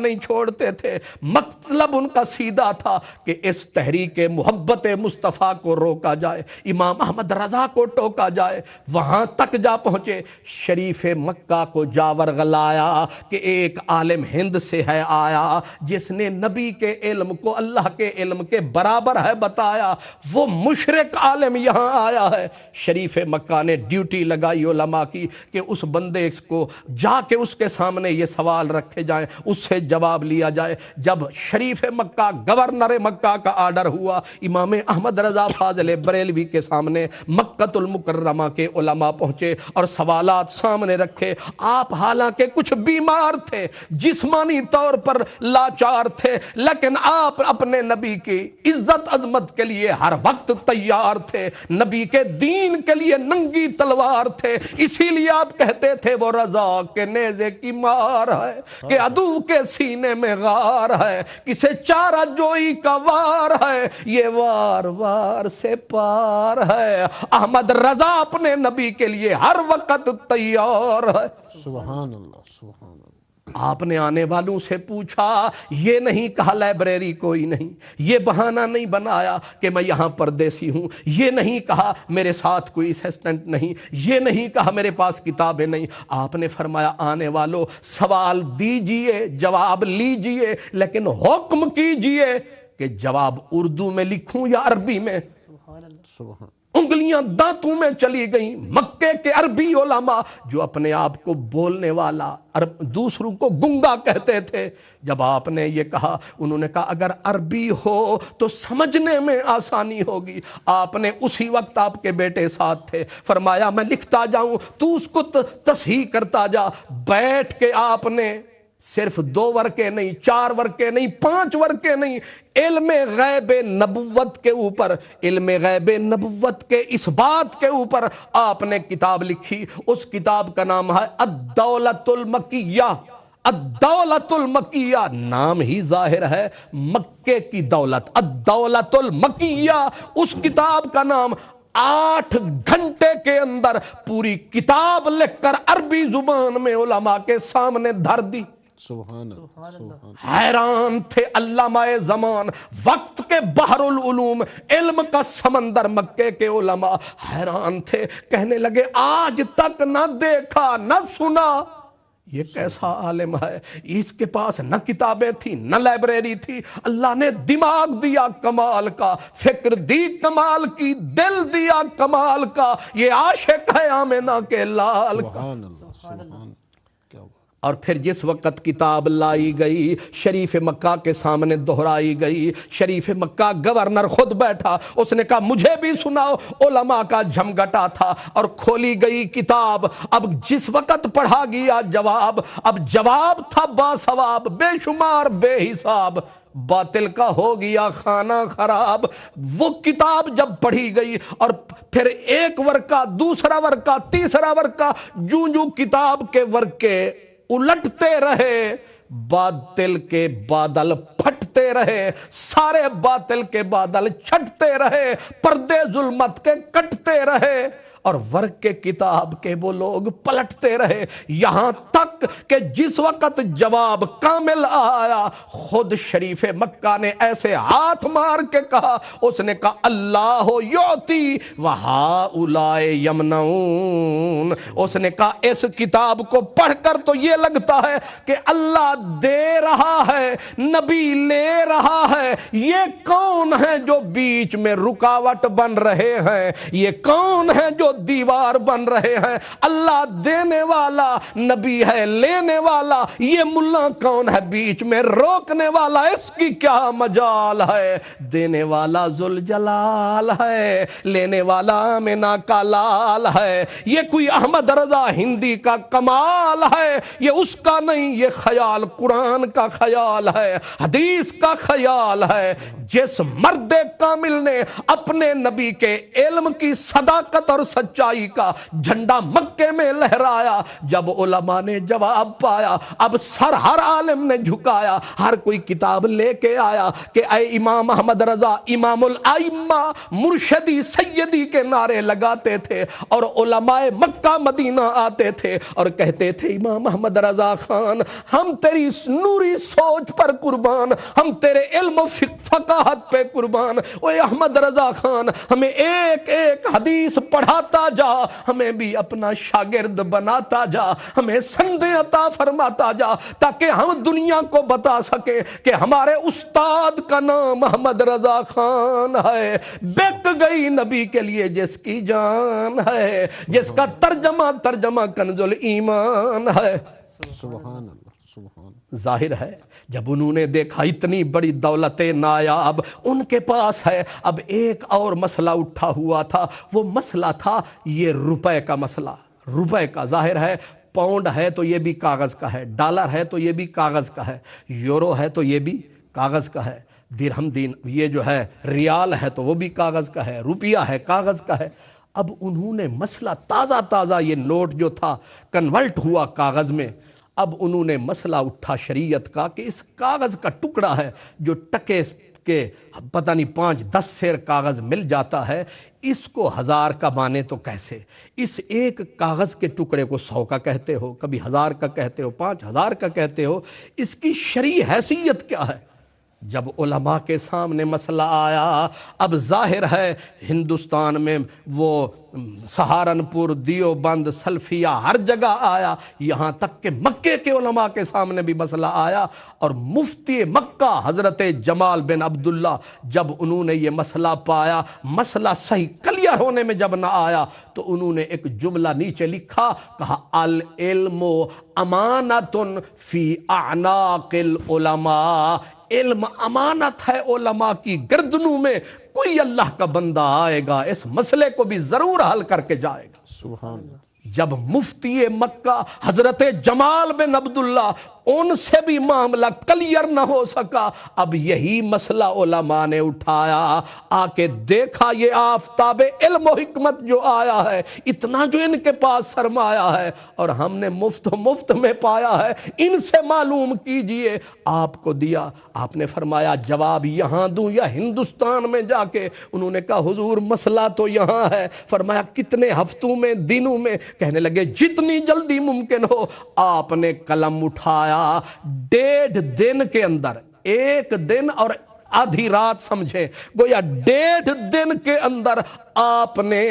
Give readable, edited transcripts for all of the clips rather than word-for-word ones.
نہیں چھوڑتے تھے، مطلب ان کا سیدھا تھا کہ اس تحریک محبت مصطفیٰ کو روکا جائے، امام احمد رضا کو ٹوکا جائے۔ وہاں تک جا پہنچے، شریف مکہ کو جا ورغلایا کہ ایک عالم ہند سے ہے آیا جس نے نبی کے علم کو اللہ کے علم کے برابر ہے بتایا، وہ مشرک عالم یہاں آیا ہے۔ شریف مکہ نے ڈیوٹی لگائی علماء کی کہ اس بندے کو جا کے اس کے سامنے یہ سوال رکھے جائیں، اس سے جواب لیا جائے۔ جب شریف مکہ گورنر مکہ کا آرڈر ہوا، امام احمد رضا فاضل بریلوی کے سامنے مکہ المکرمہ کے علماء پہنچے اور سوالات سامنے رکھے۔ آپ حالانکہ کچھ بیمار تھے، جسمانی طور پر لاچار تھے، لیکن آپ اپنے نبی کی عزت عظمت کے لیے ہر وقت تیار تھے، نبی کے دین کے لیے ننگی تلوار تھے۔ اسی لیے آپ کہتے تھے وہ رضا کے نیزے کی مار ہے کہ عدو کے سینے میں غار ہے، کسے چارہ جوئی کا وار ہے، یہ وار وار سے پار ہے۔ احمد رضا اپنے نبی کے لیے ہر وقت تیار ہے۔ سبحان اللہ، سبحان اللہ۔ آپ نے آنے والوں سے پوچھا، یہ نہیں کہا لائبریری کوئی نہیں، یہ بہانہ نہیں بنایا کہ میں یہاں پردیسی ہوں، یہ نہیں کہا میرے ساتھ کوئی اسسٹنٹ نہیں، یہ نہیں کہا میرے پاس کتابیں نہیں۔ آپ نے فرمایا آنے والوں سوال دیجئے، جواب لیجئے، لیکن حکم کیجئے کہ جواب اردو میں لکھوں یا عربی میں۔ سبحان انگلیاں دانتوں میں چلی گئیں۔ مکے کے عربی علماء جو اپنے آپ کو بولنے والا، دوسروں کو گنگا کہتے تھے، جب آپ نے یہ کہا انہوں نے کہا اگر عربی ہو تو سمجھنے میں آسانی ہوگی۔ آپ نے اسی وقت آپ کے بیٹے ساتھ تھے، فرمایا میں لکھتا جاؤں تو اس کو تصحیح کرتا جا۔ بیٹھ کے آپ نے صرف 2 ورقے نہیں، 4 ورقے نہیں، 5 ورقے نہیں، علم غیب نبوت کے اوپر، علم غیب نبوت کے اس بات کے اوپر آپ نے کتاب لکھی۔ اس کتاب کا نام ہے الدولۃ المکیہ۔ الدولۃ المکیہ نام ہی ظاہر ہے، مکے کی دولت، الدولۃ المکیہ۔ اس کتاب کا نام 8 گھنٹے کے اندر پوری کتاب لکھ کر عربی زبان میں علماء کے سامنے دھر دی۔ سبحان اللہ۔ حیران تھے علامہ زمان، وقت کے بحر العلوم، علم کا سمندر مکے کے علماء حیران تھے، کہنے لگے آج تک نہ دیکھا نہ سنا یہ کیسا عالم ہے، اس کے پاس نہ کتابیں تھی نہ لائبریری تھی، اللہ نے دماغ دیا کمال کا، فکر دی کمال کی، دل دیا کمال کا، یہ عاشق ہے آمنہ کے لال کا۔ سبحان اللہ، سبحان اللہ۔ اور پھر جس وقت کتاب لائی گئی، شریف مکہ کے سامنے دہرائی گئی، شریف مکہ گورنر خود بیٹھا، اس نے کہا مجھے بھی سناؤ۔ علماء کا جھمگٹا تھا اور کھولی گئی کتاب۔ اب جس وقت پڑھا گیا جواب، اب جواب تھا باثواب، بے شمار بے حساب، باطل کا ہو گیا خانہ خراب۔ وہ کتاب جب پڑھی گئی اور پھر ایک ورقہ، دوسرا ورقہ، تیسرا ورقہ، جوں کتاب کے ورقے الٹتے رہے، باطل کے بادل پھٹتے رہے، سارے باطل کے بادل چھٹتے رہے، پردے ظلمت کے کٹتے رہے، اور ورق کتاب کے وہ لوگ پلٹتے رہے، یہاں تک کہ جس وقت جواب کامل آیا، خود شریف مکہ نے ایسے ہاتھ مار کے کہا، اس نے کہا اللہ یعطی وہؤلاء یمنعون۔ اس نے کہا اس کتاب کو پڑھ کر تو یہ لگتا ہے کہ اللہ دے رہا ہے، نبی لے رہا ہے، یہ کون ہے جو بیچ میں رکاوٹ بن رہے ہیں، یہ کون ہے جو دیوار بن رہے ہیں؟ اللہ دینے والا، نبی ہے لینے والا، یہ ملا کون ہے بیچ میں روکنے والا؟ اس کی کیا مجال ہے؟ دینے والا ذوالجلال ہے، لینے والا آمنہ کا لال ہے۔ یہ کوئی احمد رضا ہندی کا کمال ہے، یہ اس کا نہیں، یہ خیال قرآن کا خیال ہے، حدیث کا خیال ہے۔ جس مرد کامل نے اپنے نبی کے علم کی صداقت اور سچائی کا جھنڈا مکے میں لہرایا۔ جب علماء نے جواب پایا، اب سر ہر عالم نے جھکایا، ہر کوئی کتاب لے کے آیا کہ اے امام احمد رضا امام الائمہ مرشدی سیدی کے نعرے لگاتے تھے، اور علماء مکہ مدینہ آتے تھے اور کہتے تھے امام احمد رضا خان ہم تیری نوری سوچ پر قربان، ہم تیرے علم و فقاہت پہ قربان، اے احمد رضا خان ہمیں ایک ایک حدیث پڑھاتا جا، ہمیں بھی اپنا شاگرد بناتا جا، ہمیں سندیں عطا فرماتا جا، تاکہ ہم دنیا کو بتا سکیں کہ ہمارے استاد کا نام احمد رضا خان ہے۔ بک گئی نبی کے لیے جس کی جان ہے، جس کا ترجمہ کنز الایمان ہے۔ سبحان اللہ سبحان اللہ۔ ظاہر ہے جب انہوں نے دیکھا اتنی بڑی دولت نایاب ان کے پاس ہے، اب ایک اور مسئلہ اٹھا ہوا تھا، وہ مسئلہ تھا یہ روپے کا مسئلہ، روپے کا۔ ظاہر ہے پاؤنڈ ہے تو یہ بھی کاغذ کا ہے، ڈالر ہے تو یہ بھی کاغذ کا ہے، یورو ہے تو یہ بھی کاغذ کا ہے، درہم یہ جو ہے ریال ہے تو وہ بھی کاغذ کا ہے، روپیہ ہے کاغذ کا ہے۔ اب انہوں نے مسئلہ تازہ یہ نوٹ جو تھا کنورٹ ہوا کاغذ میں، اب انہوں نے مسئلہ اٹھا شریعت کا کہ اس کاغذ کا ٹکڑا ہے جو ٹکے کے پتہ نہیں 5-10 سیر کاغذ مل جاتا ہے، اس کو 1000 کا مانے تو کیسے؟ اس ایک کاغذ کے ٹکڑے کو 100 کا کہتے ہو، کبھی 1000 کا کہتے ہو، 5000 کا کہتے ہو، اس کی شرعی حیثیت کیا ہے؟ جب علماء کے سامنے مسئلہ آیا، اب ظاہر ہے ہندوستان میں وہ سہارنپور، دیوبند، سلفیہ ہر جگہ آیا، یہاں تک کہ مکے کے علماء کے سامنے بھی مسئلہ آیا، اور مفتی مکہ حضرت جمال بن عبداللہ جب انہوں نے یہ مسئلہ پایا، مسئلہ صحیح کلیئر ہونے میں جب نہ آیا تو انہوں نے ایک جملہ نیچے لکھا، کہا العلم امانۃ فی اعناق العلماء، علم امانت ہے علماء کی گردنوں میں، کوئی اللہ کا بندہ آئے گا اس مسئلے کو بھی ضرور حل کر کے جائے گا۔ سبحان اللہ۔ جب مفتی مکہ حضرت جمال بن عبداللہ ان سے بھی معاملہ کلیئر نہ ہو سکا، اب یہی مسئلہ علماء نے اٹھایا، آ کے دیکھا یہ آفتاب علم و حکمت جو آیا ہے، اتنا جو ان کے پاس سرمایہ ہے اور ہم نے مفت میں پایا ہے، ان سے معلوم کیجئے۔ آپ کو دیا، آپ نے فرمایا جواب یہاں دوں یا ہندوستان میں جا کے؟ انہوں نے کہا حضور مسئلہ تو یہاں ہے۔ فرمایا کتنے ہفتوں میں، دنوں میں؟ کہنے لگے جتنی جلدی ممکن ہو۔ آپ نے قلم اٹھایا، 1.5 دن کے اندر، 1 دن اور آدھی رات سمجھیں، گویا 1.5 دن کے اندر آپ نے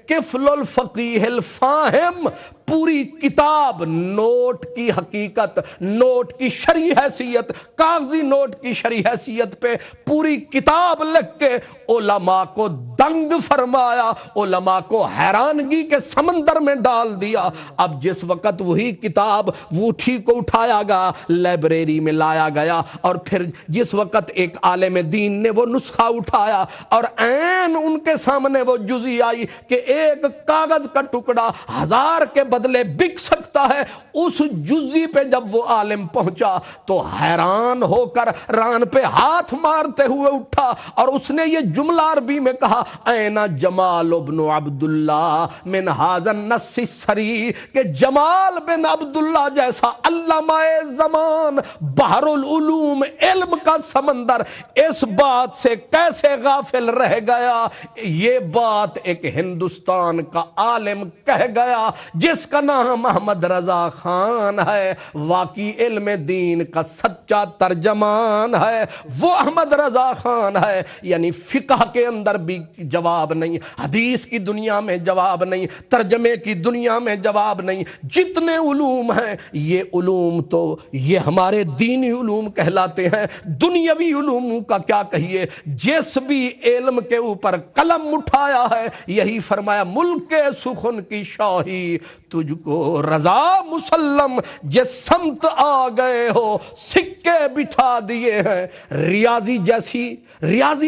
کفل الفقیہ الفاہم پوری کتاب، نوٹ کی حقیقت، نوٹ کی شرعی حیثیت، کاغذی نوٹ کی شرعی حیثیت پہ پوری کتاب لکھ کے علماء کو دنگ فرمایا، علماء کو حیرانگی کے سمندر میں ڈال دیا۔ اب جس وقت وہی کتاب ووٹھی کو اٹھایا گیا، لائبریری میں لایا گیا، اور پھر جس وقت ایک عالم دین نے وہ نسخہ اٹھایا اور عین ان کے سامنے وہ جزی آئی کہ ایک کاغذ کا ٹکڑا 1000 کے بدلے بک سکتا ہے، اس جزی پہ جب وہ عالم پہنچا تو حیران ہو کر ران پہ ہاتھ مارتے ہوئے اٹھا اور اس نے یہ جملہ عربی میں کہا این جمال بن عبداللہ من ھذا النص السری، کہ جمال بن عبداللہ جیسا علامہ زمان بحر العلوم علم کا سمندر اس بات سے کیسے غافل رہ گیا؟ یہ بات ایک ہندوستان کا عالم کہہ گیا جس کا نام احمد رضا خان ہے، واقعی علم دین کا سچا ترجمان ہے، وہ احمد رضا خان ہے۔ یعنی فقہ کے اندر بھی جواب نہیں، حدیث کی دنیا میں جواب نہیں، ترجمے کی دنیا میں جواب نہیں، جتنے علوم ہیں یہ علوم تو یہ ہمارے دینی علوم کہلاتے ہیں، دنیاوی علوم کا کیا کہیے؟ جس بھی علم کے اوپر قلم اٹھایا ہے یہی فرمایا ملک سخن کی شاہی تجھ کو رضا مسلم، جس سمت آ گئے ہو سکے کے بٹھا دیے ہیں۔ ریاضی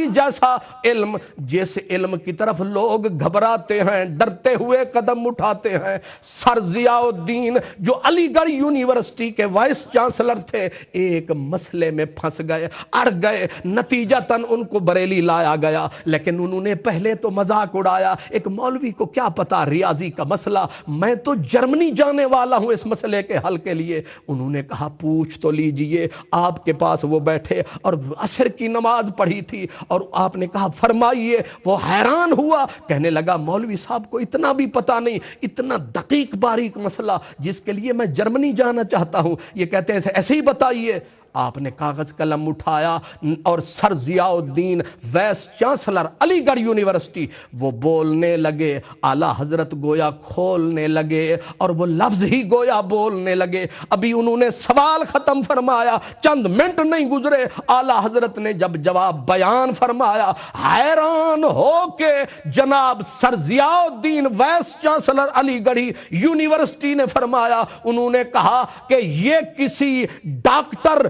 جیسا علم، جس علم کی طرف لوگ گھبراتے ہیں، ڈرتے ہوئے قدم اٹھاتے ہیں۔ سر ضیاء الدین جو علی گڑھ یونیورسٹی کے وائس چانسلر تھے، ایک مسئلے میں پھنس گئے، اڑ گئے، نتیجتاً ان کو بریلی لایا گیا، لیکن انہوں نے پہلے تو مذاق اڑایا، ایک مولوی کو کیا پتا ریاضی کا مسئلہ، میں تو جرمنی جانے والا ہوں اس مسئلے کے حل کے لیے۔ انہوں نے کہا پوچھ تو لیجئے۔ آپ کے پاس وہ بیٹھے اور عصر کی نماز پڑھی تھی، اور آپ نے کہا فرمائیے۔ وہ حیران ہوا، کہنے لگا مولوی صاحب کو اتنا بھی پتا نہیں، اتنا دقیق باریک مسئلہ جس کے لیے میں جرمنی جانا چاہتا ہوں، یہ کہتے ہیں ایسے ہی بتائیے۔ آپ نے کاغذ قلم اٹھایا اور سر ضیاء الدین وائس چانسلر علی گڑھ یونیورسٹی، وہ بولنے لگے، اعلیٰ حضرت گویا کھولنے لگے اور وہ لفظ ہی گویا بولنے لگے۔ ابھی انہوں نے سوال ختم فرمایا، چند منٹ نہیں گزرے، اعلیٰ حضرت نے جب جواب بیان فرمایا، حیران ہو کے جناب سر ضیاء الدین وائس چانسلر علی گڑھی یونیورسٹی نے فرمایا، انہوں نے کہا کہ یہ کسی ڈاکٹر،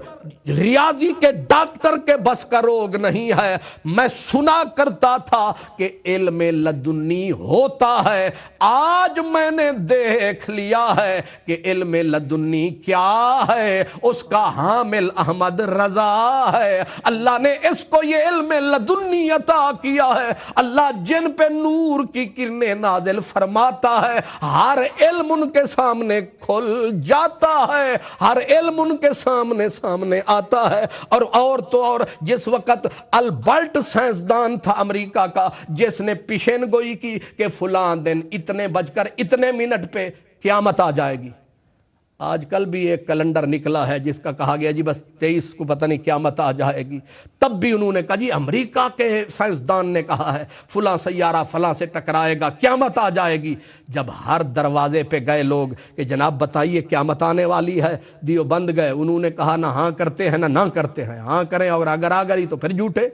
ریاضی کے ڈاکٹر کے بس کا روگ نہیں ہے۔ میں سنا کرتا تھا کہ علم لدنی ہوتا ہے، آج میں نے دیکھ لیا ہے کہ علم لدنی کیا ہے، اس کا حامل احمد رضا ہے۔ اللہ نے اس کو یہ علم لدنی عطا کیا ہے۔ اللہ جن پہ نور کی کرنیں نازل فرماتا ہے، ہر علم ان کے سامنے کھل جاتا ہے، ہر علم ان کے سامنے آتا ہے۔ اور تو اور جس وقت البرٹ سائنسدان تھا امریکہ کا، جس نے پیشین گوئی کی کہ فلاں دن اتنے بج کر اتنے منٹ پہ قیامت آ جائے گی، آج کل بھی ایک کیلنڈر نکلا ہے جس کا کہا گیا جی بس 23 کو پتہ نہیں قیامت آ جائے گی، تب بھی انہوں نے کہا جی امریکہ کے سائنسدان نے کہا ہے فلاں سیارہ فلاں سے ٹکرائے گا، قیامت آ جائے گی۔ جب ہر دروازے پہ گئے لوگ کہ جناب بتائیے قیامت آنے والی ہے، دیوبند گئے، انہوں نے کہا نہ ہاں کرتے ہیں نہ کرتے ہیں، ہاں کریں اور اگر آ گئی تو پھر جھوٹے۔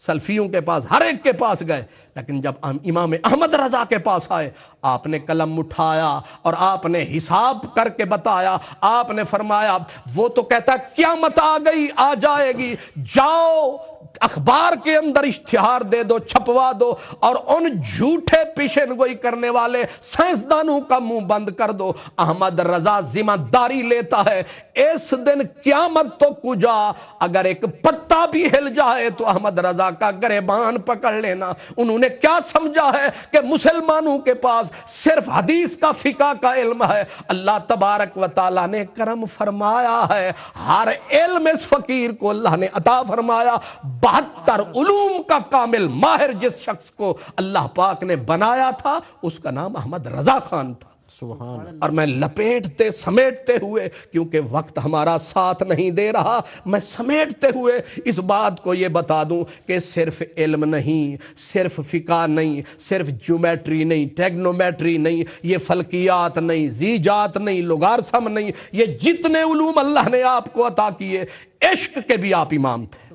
سلفیوں کے پاس ہر ایک کے پاس گئے، لیکن جب امام احمد رضا کے پاس آئے، آپ نے قلم اٹھایا اور آپ نے حساب کر کے بتایا۔ آپ نے فرمایا وہ تو کہتا ہے قیامت آ گئی، آ جائے گی، جاؤ اخبار کے اندر اشتہار دے دو، چھپوا دو، اور ان جھوٹے پیشن گوئی کرنے والے سائنسدانوں کا منہ بند کر دو۔ احمد رضا ذمہ داری لیتا ہے، اس دن قیامت تو کجا، اگر ایک پتا بھی ہل جائے تو احمد رضا کا گریبان پکڑ لینا۔ انہوں نے کیا سمجھا ہے کہ مسلمانوں کے پاس صرف حدیث کا فقہ کا علم ہے؟ اللہ تبارک و تعالیٰ نے کرم فرمایا ہے، ہر علم اس فقیر کو اللہ نے عطا فرمایا۔ 72 علوم کا کامل ماہر جس شخص کو اللہ پاک نے بنایا تھا، اس کا نام احمد رضا خان تھا۔ سبحان اللہ۔ اور میں لپیٹتے سمیٹتے ہوئے، کیونکہ وقت ہمارا ساتھ نہیں دے رہا، میں سمیٹتے ہوئے اس بات کو یہ بتا دوں کہ صرف علم نہیں، صرف فقہ نہیں، صرف جیومیٹری نہیں، ٹیگنومیٹری نہیں، یہ فلکیات نہیں، زیجات نہیں، لوگارثم نہیں، یہ جتنے علوم اللہ نے آپ کو عطا کیے، عشق کے بھی آپ امام تھے،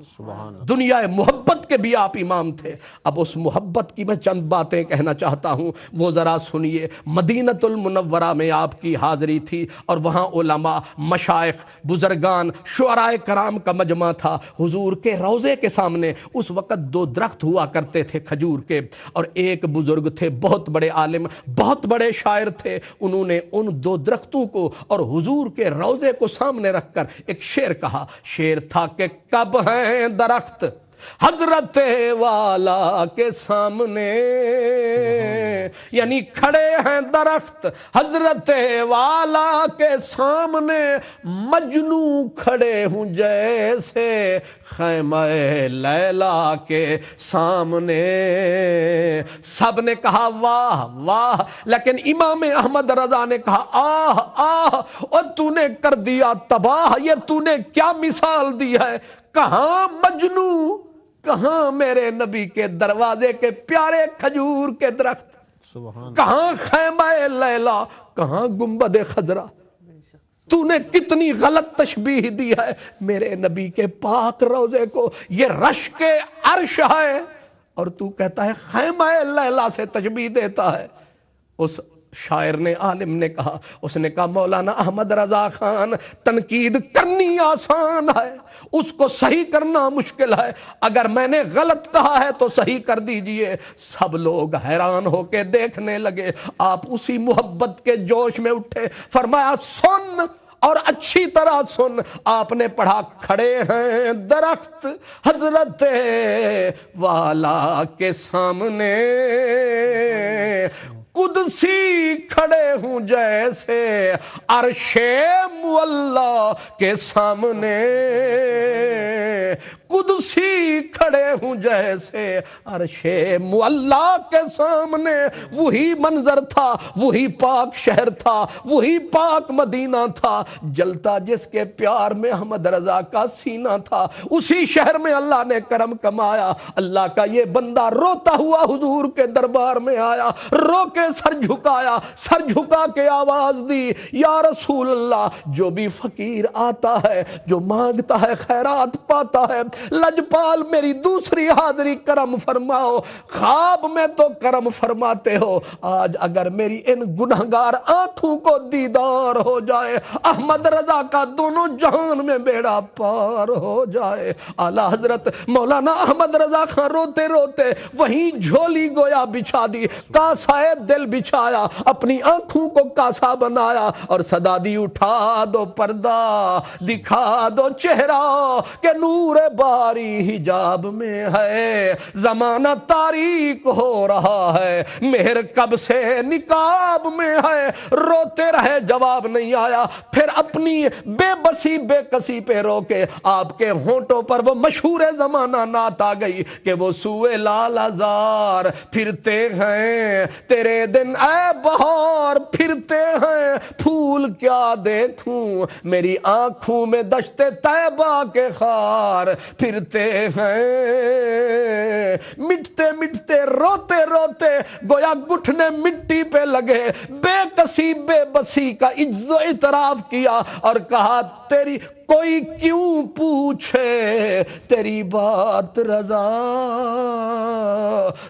دنیا محبت کے بھی آپ امام تھے۔ اب اس محبت کی میں چند باتیں کہنا چاہتا ہوں، وہ ذرا سنیے۔ مدینۃ المنورہ میں آپ کی حاضری تھی اور وہاں علماء، مشائخ، بزرگان، شعراء کرام کا مجمع تھا۔ حضور کے روضے کے سامنے اس وقت 2 درخت ہوا کرتے تھے کھجور کے، اور ایک بزرگ تھے، بہت بڑے عالم، بہت بڑے شاعر تھے۔ انہوں نے ان 2 درختوں کو اور حضور کے روضے کو سامنے رکھ کر ایک شعر کہا۔ شعر تھا کہ کب ہیں درخت حضرت والا کے سامنے، یعنی کھڑے ہیں درخت حضرت والا کے سامنے، مجنو کھڑے ہوں جیسے خیمہ لیلا کے سامنے۔ سب نے کہا واہ واہ، لیکن امام احمد رضا نے کہا آہ آہ، اور تو نے کر دیا تباہ، یہ تو نے کیا مثال دی ہے؟ کہاں مجنو، کہاں میرے نبی کے دروازے کے پیارے کھجور کے درخت، کہاں خیمہ لیلا، کہاں گنبد خضرا؟ تو نے کتنی غلط تشبیہ دی ہے میرے نبی کے پاک روضے کو، یہ رشک عرش ہے اور تو کہتا ہے خیمہ لیلا سے تشبیہ دیتا ہے۔ اس شاعر نے، عالم نے کہا، اس نے کہا مولانا احمد رضا خان، تنقید کرنی آسان ہے، اس کو صحیح کرنا مشکل ہے، اگر میں نے غلط کہا ہے تو صحیح کر دیجئے۔ سب لوگ حیران ہو کے دیکھنے لگے، آپ اسی محبت کے جوش میں اٹھے، فرمایا سن اور اچھی طرح سن۔ آپ نے پڑھا، کھڑے ہیں درخت حضرت والا کے سامنے، قدسی کھڑے ہوں جیسے عرش معلا کے سامنے، قدسی کھڑے ہوں جیسے عرش معلا کے سامنے۔ وہی منظر تھا، وہی پاک شہر تھا، وہی پاک مدینہ تھا، جلتا جس کے پیار میں احمد رضا کا سینہ تھا۔ اسی شہر میں اللہ نے کرم کمایا، اللہ کا یہ بندہ روتا ہوا حضور کے دربار میں آیا، رو کے سر جھکایا، سر جھکا کے آواز دی، یا رسول اللہ، جو بھی فقیر آتا ہے، جو مانگتا ہے خیرات پاتا ہے، لجپال میری دوسری حاضری کرم فرماؤ۔ خواب میں تو کرم فرماتے ہو، آج اگر میری ان گنہگار آنکھوں کو دیدار ہو جائے، احمد رضا کا دونوں جہان میں بیڑا پار ہو جائے۔ اعلیٰ حضرت مولانا احمد رضا خان روتے روتے وہیں جھولی گویا بچھا دی، کاسائے دل بچھایا، اپنی آنکھوں کو کاسا بنایا اور صدا دی، اٹھا دو پردہ، دکھا دو چہرہ کہ نور باری حجاب میں ہے، زمانہ تاریک ہو رہا ہے، مہر کب سے نقاب میں ہے۔ روتے رہے، جواب نہیں آیا، پھر اپنی بے بسی بے کسی پہ رو کے آپ کے ہونٹوں پر وہ مشہور زمانہ نعت آ گئی کہ وہ سوئے لال ازار پھرتے ہیں تیرے دن اے بہار، پھرتے ہیں پھول کیا دیکھوں میری آنکھوں میں دشت طیبہ کے خار، پھرتے ہیں مٹتے مٹتے روتے روتے گویا گھٹنے مٹی پہ لگے، بے کسی بے بسی کا عجز و اعتراف کیا اور کہا تیری کوئی کیوں پوچھے تیری بات رضا،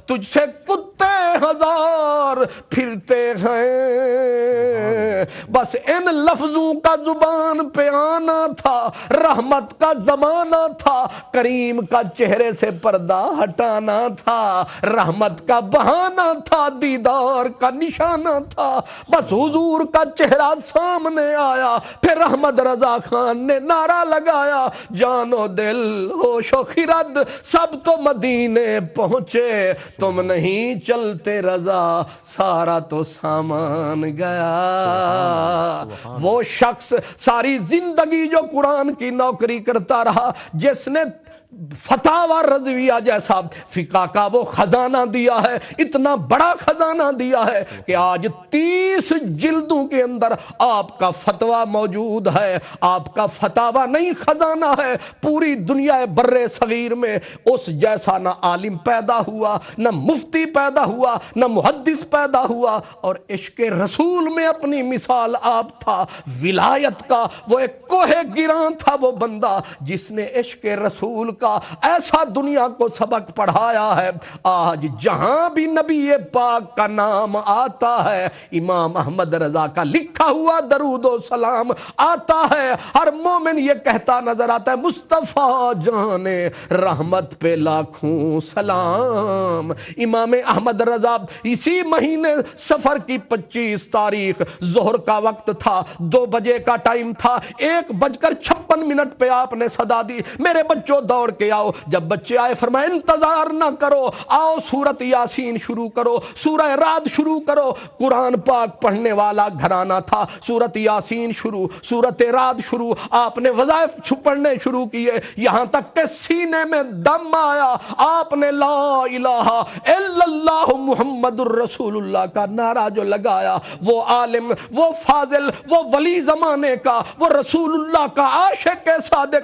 تجھ سے کتے ہزار پھرتے ہیں، بس ان لفظوں کا زبان پہ آنا تھا، رحمت کا زمانہ تھا، کریم کا چہرے سے پردہ ہٹانا تھا، رحمت کا بہانہ تھا، دیدار کا نشانہ تھا، بس حضور کا چہرہ سامنے آیا، پھر احمد رضا خان نے نعرہ لگایا، جان و دل ہوش و خرد سب تو مدینے پہنچے، تم نہیں چلتے رضا سارا تو سامان گیا۔ وہ شخص ساری زندگی جو قرآن کی نوکری کرتا رہا، جس نے فتاوی رضویہ جیسا فقہ کا وہ خزانہ دیا ہے، اتنا بڑا خزانہ دیا ہے کہ آج 30 جلدوں کے اندر آپ کا فتویٰ موجود ہے، آپ کا فتاوی نہیں خزانہ ہے، پوری دنیا بر صغیر میں اس جیسا نہ عالم پیدا ہوا، نہ مفتی پیدا ہوا، نہ محدث پیدا ہوا، اور عشق رسول میں اپنی مثال آپ تھا، ولایت کا وہ ایک کوہ گراں تھا وہ بندہ جس نے عشق رسول کا ایسا دنیا کو سبق پڑھایا ہے۔ آج جہاں بھی نبی پاک کا نام آتا ہے، امام احمد رضا کا لکھا ہوا درود و سلام آتا ہے، ہر مومن یہ کہتا نظر آتا ہے، مصطفیٰ جانے رحمت پہ لاکھوں سلام۔ امام احمد رضا اسی مہینے سفر کی 25 تاریخ ظہر کا وقت تھا، 2 بجے کا ٹائم تھا، 1:56 پہ آپ نے صدا دی، میرے بچوں دوڑ کے آؤ۔ جب بچے آئے فرمایا انتظار نہ کرو، آؤ سورت یاسین شروع کرو، سورہ رعد شروع کرو۔ قرآن پاک پڑھنے والا گھرانہ تھا، سورت یاسین شروع، سورت رعد شروع، آپ نے وظائف پڑھنے شروع کیے، یہاں تک کہ سینے میں دم آیا، آپ نے لا الہ الا اللہ محمد الرسول اللہ کا نعرہ جو لگایا، وہ عالم، وہ فاضل، وہ ولی زمانے کا، وہ رسول اللہ کا عاشق صادق،